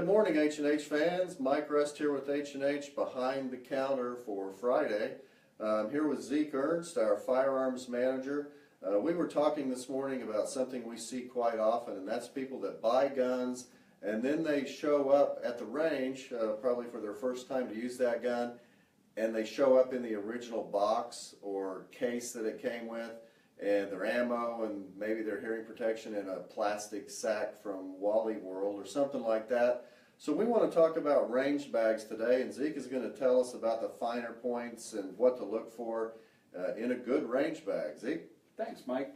Good morning, H&H fans. Mike Rust here with H&H Behind the Counter for Friday. I'm here with Zeke Ernst, our firearms manager. We were talking this morning about something we see quite often, and that's people that buy guns and then they show up at the range, probably for their first time to use that gun, and they show up in the original box or case that it came with, and their ammo and maybe their hearing protection in a plastic sack from Wally World or something like that. So we want to talk about range bags today, and Zeke is going to tell us about the finer points and what to look for in a good range bag. Zeke? Thanks, Mike.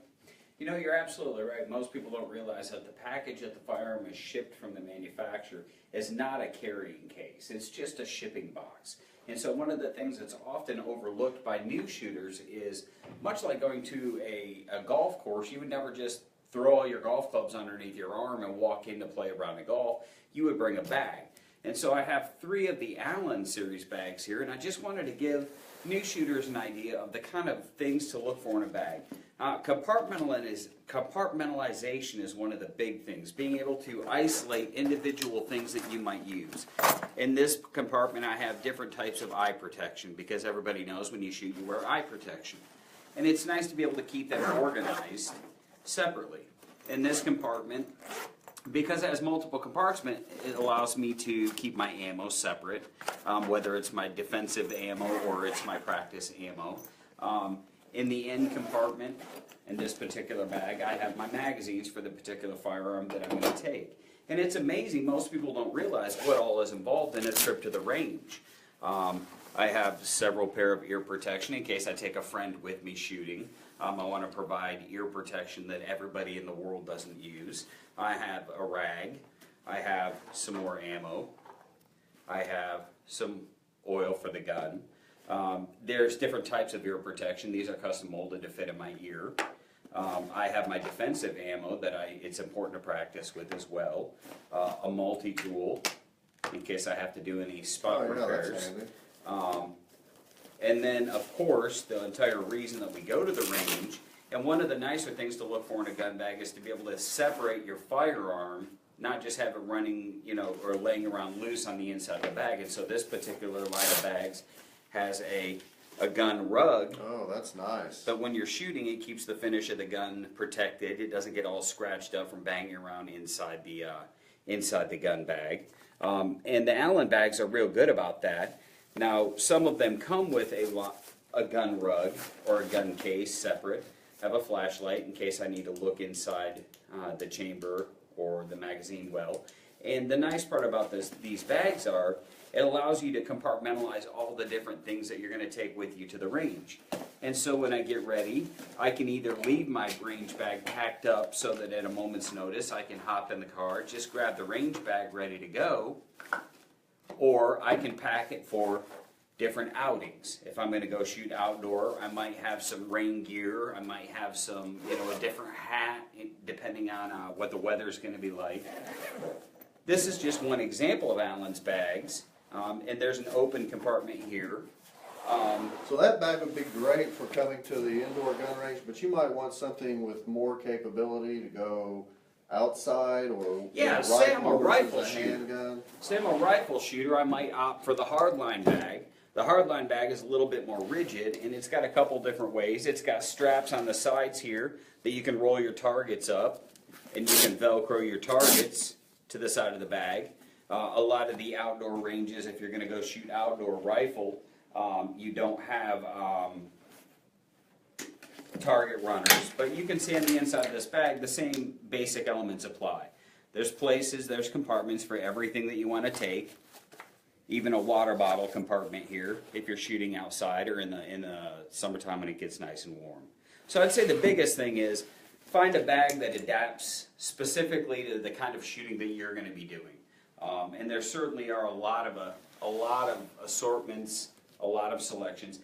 You know, you're absolutely right. Most people don't realize that the package that the firearm is shipped from the manufacturer is not a carrying case. It's just a shipping box. And so one of the things that's often overlooked by new shooters is, much like going to a golf course, you would never just throw all your golf clubs underneath your arm and walk in to play around a golf. You would bring a bag. And so I have 3 of the Allen series bags here, and I just wanted to give new shooters an idea of the kind of things to look for in a bag. Compartmentalization is one of the big things, being able to isolate individual things that you might use. In this compartment I have different types of eye protection, because everybody knows when you shoot you wear eye protection. And it's nice to be able to keep them organized separately. In this compartment, because it has multiple compartments, it allows me to keep my ammo separate, whether it's my defensive ammo or it's my practice ammo. In the end compartment, in this particular bag, I have my magazines for the particular firearm that I'm going to take. And it's amazing, most people don't realize what all is involved in a trip to the range. I have several pair of ear protection in case I take a friend with me shooting. I want to provide ear protection that everybody in the world doesn't use. I have a rag. I have some more ammo. I have some oil for the gun. There's different types of ear protection. These are custom molded to fit in my ear. I have my defensive ammo that it's important to practice with as well. A multi-tool in case I have to do any spot repairs. That's handy. And then, of course, the entire reason that we go to the range, and one of the nicer things to look for in a gun bag is to be able to separate your firearm, not just have it running, or laying around loose on the inside of the bag. And so this particular line of bags has a gun rug. Oh, that's nice. But when you're shooting, it keeps the finish of the gun protected. It doesn't get all scratched up from banging around inside the gun bag. And the Allen bags are real good about that. Now, some of them come with a gun rug or a gun case separate. I have a flashlight in case I need to look inside the chamber or the magazine well. And the nice part about these bags are, it allows you to compartmentalize all the different things that you're going to take with you to the range. And so when I get ready, I can either leave my range bag packed up so that at a moment's notice I can hop in the car, just grab the range bag ready to go, or I can pack it for different outings. If I'm going to go shoot outdoor, I might have some rain gear, I might have some, a different hat, depending on what the weather's going to be like. This is just one example of Allen's bags, and there's an open compartment here. So that bag would be great for coming to the indoor gun range, but you might want something with more capability to go outside, or say I'm a rifle shooter. Handgun. Say I'm a rifle shooter, I might opt for the Hardline bag. The Hardline bag is a little bit more rigid, and it's got a couple different ways. It's got straps on the sides here that you can roll your targets up, and you can Velcro your targets to the side of the bag. A lot of the outdoor ranges, if you're going to go shoot outdoor rifle, you don't have target runners, but you can see on the inside of this bag the same basic elements apply. There's compartments for everything that you want to take, even a water bottle compartment here if you're shooting outside or in the summertime when it gets nice and warm. So I'd say the biggest thing is find a bag that adapts specifically to the kind of shooting that you're going to be doing. And there certainly are a lot of assortments, a lot of selections.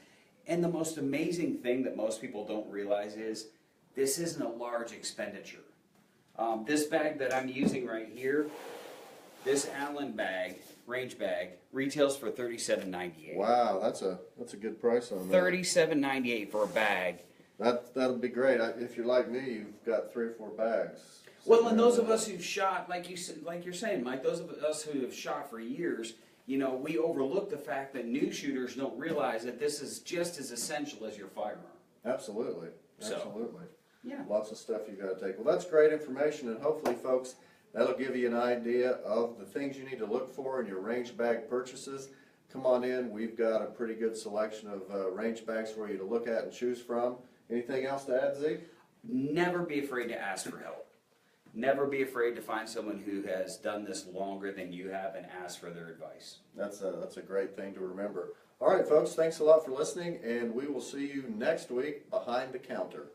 And the most amazing thing that most people don't realize is this isn't a large expenditure. This bag that I'm using right here, this Allen bag, range bag, retails for $37.98. Wow, that's a good price on that. $37.98 for a bag. That'll be great. If you're like me, you've got 3 or 4 bags. Well, and those of us who've shot, like you said, like you're saying, Mike, those of us who have shot for years, you know, we overlook the fact that new shooters don't realize that this is just as essential as your firearm. Absolutely, So, absolutely. Yeah. Lots of stuff you got to take. Well, that's great information, and hopefully, folks, that'll give you an idea of the things you need to look for in your range bag purchases. Come on in. We've got a pretty good selection of range bags for you to look at and choose from. Anything else to add, Zeke? Never be afraid to ask for help. Never be afraid to find someone who has done this longer than you have and ask for their advice. That's a great thing to remember. All right, folks, thanks a lot for listening, and we will see you next week behind the counter.